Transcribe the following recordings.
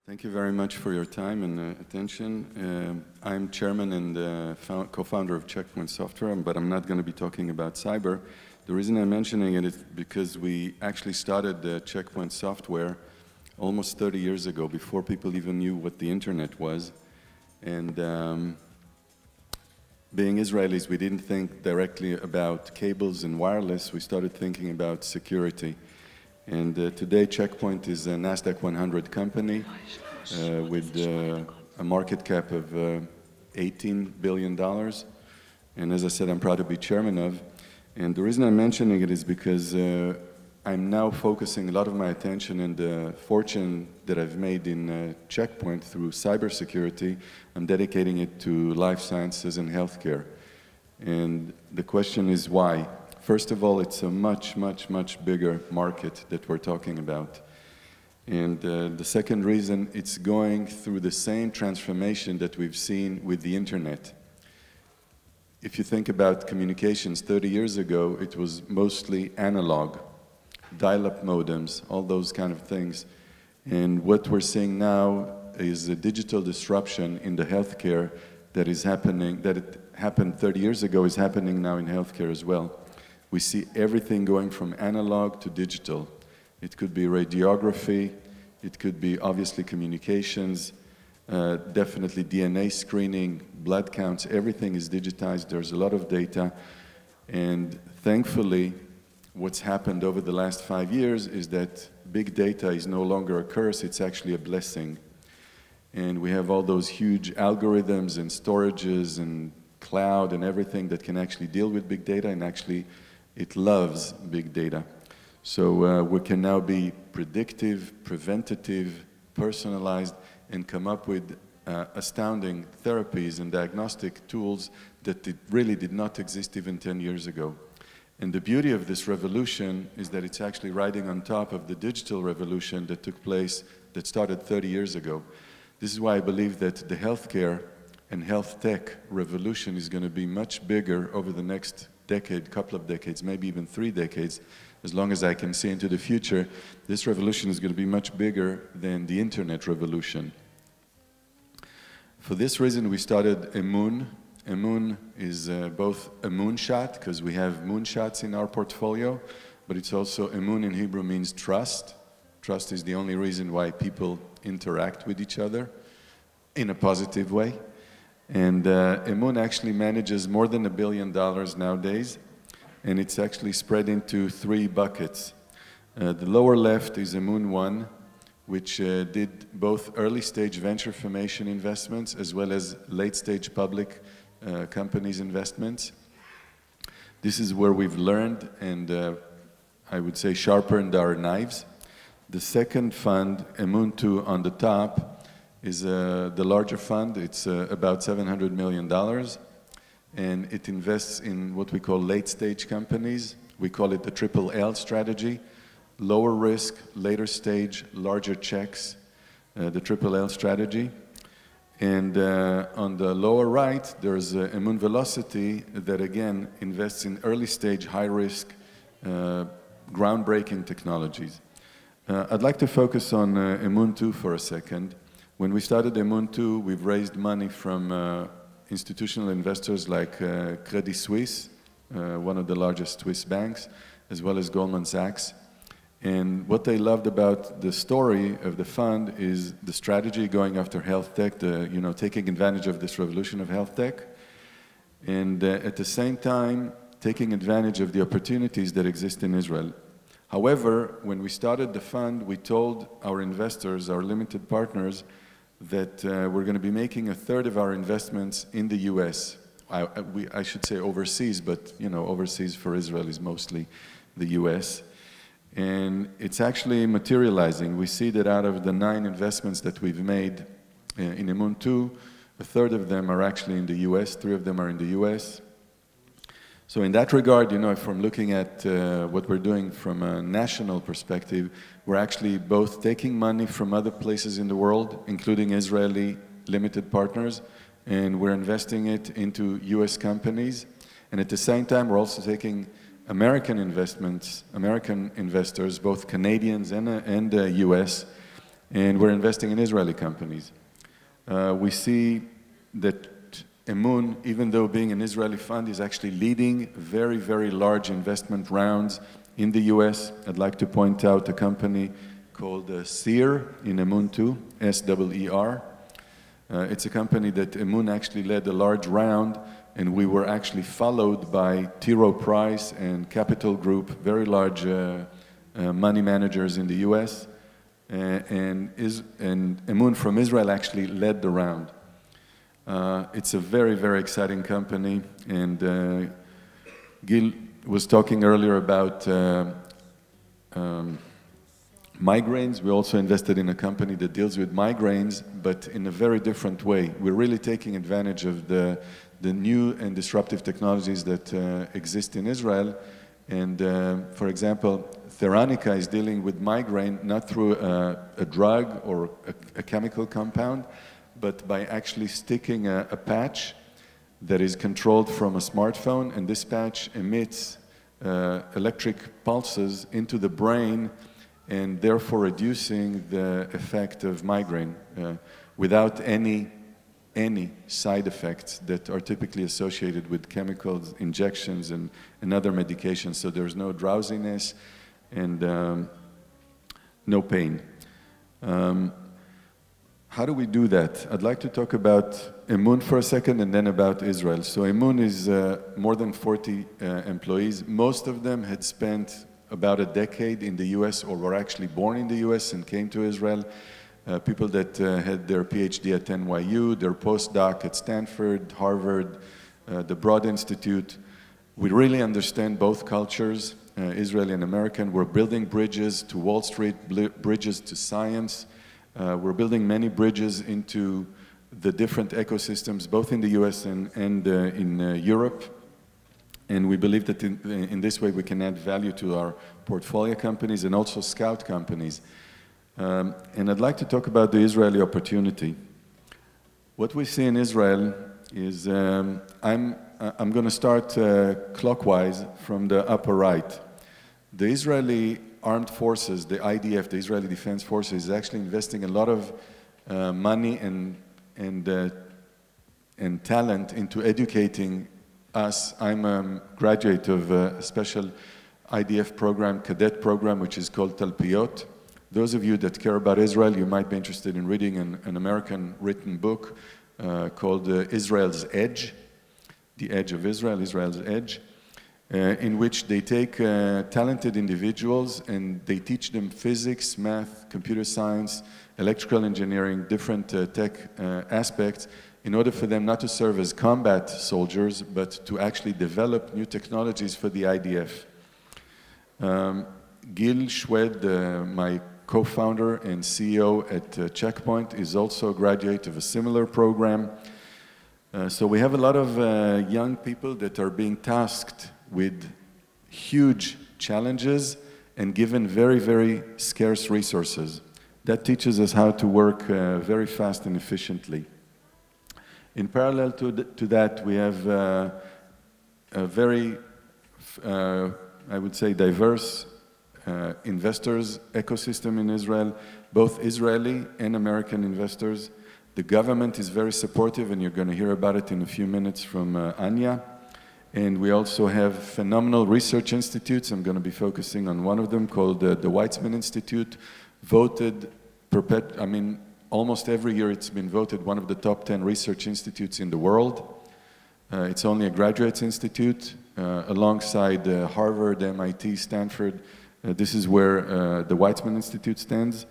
Thank you very much for your time and attention. I'm chairman and co-founder of Checkpoint Software, but I'm not going to be talking about cyber. The reason I'm mentioning it is because we actually started Checkpoint Software almost 30 years ago, before people even knew what the internet was. And being Israelis, we didn't think directly about cables and wireless. We started thinking about security. And today, Checkpoint is a Nasdaq 100 company with a market cap of $18 billion. And as I said, I'm proud to be chairman of. And the reason I'm mentioning it is because I'm now focusing a lot of my attention and the fortune that I've made in Checkpoint through cybersecurity. I'm dedicating it to life sciences and healthcare. And the question is why? First of all, it's a much, much, much bigger market that we're talking about. And the second reason, it's going through the same transformation that we've seen with the internet. If you think about communications 30 years ago, it was mostly analog, dial-up modems, all those kind of things. And what we're seeing now is a digital disruption in the healthcare that is happening, that it happened 30 years ago is happening now in healthcare as well. We see everything going from analog to digital. It could be radiography, it could be obviously communications, definitely DNA screening, blood counts, everything is digitized. There's a lot of data. And thankfully, what's happened over the last 5 years is that big data is no longer a curse, it's actually a blessing. And we have all those huge algorithms and storages and cloud and everything that can actually deal with big data, and actually it loves big data. So we can now be predictive, preventative, personalized, and come up with astounding therapies and diagnostic tools that really did not exist even 10 years ago. And the beauty of this revolution is that it's actually riding on top of the digital revolution that took place, that started 30 years ago. This is why I believe that the healthcare and health tech revolution is going to be much bigger over the next decade, couple of decades, maybe even 3 decades. As long as I can see into the future, this revolution is going to be much bigger than the internet revolution. For this reason, we started aMoon. aMoon is both a moonshot, because we have moonshots in our portfolio, but it's also aMoon in Hebrew means trust. Trust is the only reason why people interact with each other in a positive way. And aMoon actually manages more than $1 billion nowadays, and it's actually spread into 3 buckets. The lower left is aMoon 1, which did both early-stage venture formation investments as well as late-stage public companies investments. This is where we've learned and I would say sharpened our knives. The second fund, aMoon 2 on the top, is the larger fund. It's about $700 million, and it invests in what we call late-stage companies. We call it the triple L strategy: lower risk, later stage, larger checks, the triple L strategy. And on the lower right, there's aMoon Velocity that again invests in early-stage, high-risk, groundbreaking technologies. I'd like to focus on aMoon 2 for a second. When we started aMoon 2, we've raised money from institutional investors like Credit Suisse, one of the largest Swiss banks, as well as Goldman Sachs. And what they loved about the story of the fund is the strategy going after health tech, taking advantage of this revolution of health tech, and at the same time, taking advantage of the opportunities that exist in Israel. However, when we started the fund, we told our investors, our limited partners, that we're going to be making 1/3 of our investments in the US. I should say overseas, but overseas for Israel is mostly the US. And it's actually materializing. We see that out of the 9 investments that we've made in aMoon 2, 1/3 of them are actually in the US, 3 of them are in the US. So in that regard, if I'm looking at what we're doing from a national perspective, we're actually both taking money from other places in the world, including Israeli limited partners, and we're investing it into US companies. And at the same time, we're also taking American investors, both Canadians and US, and we're investing in Israeli companies. We see that aMoon, even though being an Israeli fund, is actually leading very, very large investment rounds in the US. I'd like to point out a company called SEER in aMoon 2, S-E-E-R. It's a company that aMoon actually led a large round, and we were actually followed by T. Rowe Price and Capital Group, very large money managers in the US. And aMoon from Israel actually led the round. It's a very, very exciting company, and Gil was talking earlier about migraines. We also invested in a company that deals with migraines, but in a very different way. We're really taking advantage of the new and disruptive technologies that exist in Israel. And for example, Theranica is dealing with migraine not through a drug or a chemical compound, but by actually sticking a patch that is controlled from a smartphone, and this patch emits electric pulses into the brain, and therefore reducing the effect of migraine without any side effects that are typically associated with chemicals, injections, and other medications. So there's no drowsiness and no pain. How do we do that? I'd like to talk about aMoon for a second and then about Israel. So aMoon is more than 40 employees. Most of them had spent about a decade in the US or were actually born in the US and came to Israel. People that had their PhD at NYU, their postdoc at Stanford, Harvard, the Broad Institute. We really understand both cultures, Israeli and American. We're building bridges to Wall Street, bridges to science. We're building many bridges into the different ecosystems, both in the US and in Europe. And we believe that in this way we can add value to our portfolio companies and also scout companies. And I'd like to talk about the Israeli opportunity. What we see in Israel is, I'm going to start clockwise from the upper right. The Israeli armed forces, the IDF, the Israeli Defense Forces, is actually investing a lot of money and talent into educating us. I'm a graduate of a special IDF program, cadet program, which is called Talpiyot. Those of you that care about Israel, you might be interested in reading an American written book called Israel's Edge, The Edge of Israel, Israel's Edge, in which they take talented individuals and they teach them physics, math, computer science, electrical engineering, different tech aspects, in order for them not to serve as combat soldiers, but to actually develop new technologies for the IDF. Gil Shwed, my co-founder and CEO at Checkpoint, is also a graduate of a similar program. So we have a lot of young people that are being tasked with huge challenges and given very, very scarce resources. That teaches us how to work very fast and efficiently. In parallel to that, we have a very, I would say, diverse investors ecosystem in Israel, both Israeli and American investors. The government is very supportive, and you're going to hear about it in a few minutes from Anya. And we also have phenomenal research institutes. I'm going to be focusing on one of them called the Weizmann Institute, voted, almost every year it's been voted one of the top 10 research institutes in the world. It's only a graduate institute alongside Harvard, MIT, Stanford. This is where the Weizmann Institute stands.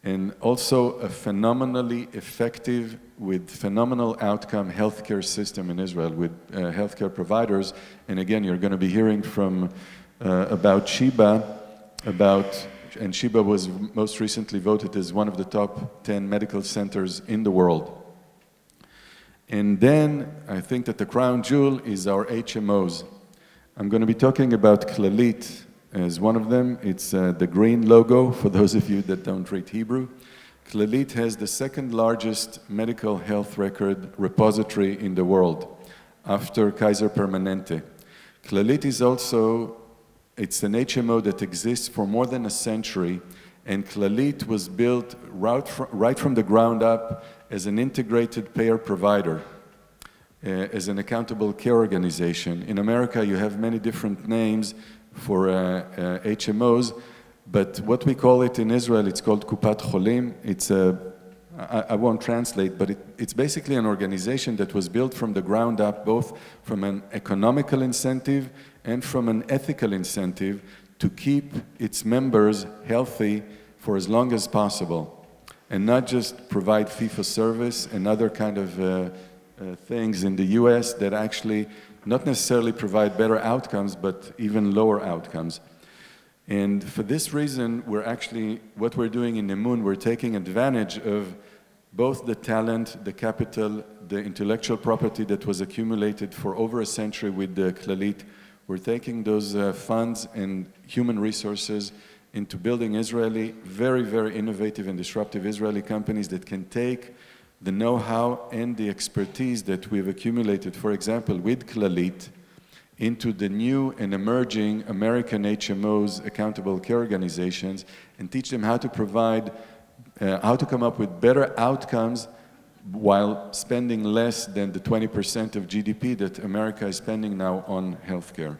And also a phenomenally effective, with phenomenal outcome healthcare system in Israel with healthcare providers. And again, you're going to be hearing from about Sheba, and Sheba was most recently voted as one of the top 10 medical centers in the world. And then I think that the crown jewel is our HMOs. I'm going to be talking about Clalit as one of them. It's the green logo for those of you that don't read Hebrew. Clalit has the second largest medical health record repository in the world after Kaiser Permanente. Clalit is also, it's an HMO that exists for more than a century, And Clalit was built right from the ground up as an integrated payer provider, as an accountable care organization. In America, you have many different names for HMOs, but what we call it in Israel, it's called Kupat Cholim. It's I won't translate, but it's basically an organization that was built from the ground up, both from an economical incentive and from an ethical incentive to keep its members healthy for as long as possible, and not just provide fee-for-service and other kind of things in the US that actually not necessarily provide better outcomes, but even lower outcomes. And for this reason, what we're doing in aMoon, we're taking advantage of both the talent, the capital, the intellectual property that was accumulated for over a century with the Clalit. We're taking those funds and human resources into building very, very innovative and disruptive Israeli companies that can take the know-how and the expertise that we've accumulated, for example, with Clalit, into the new and emerging American HMOs, accountable care organizations, and teach them how to how to come up with better outcomes while spending less than the 20% of GDP that America is spending now on healthcare.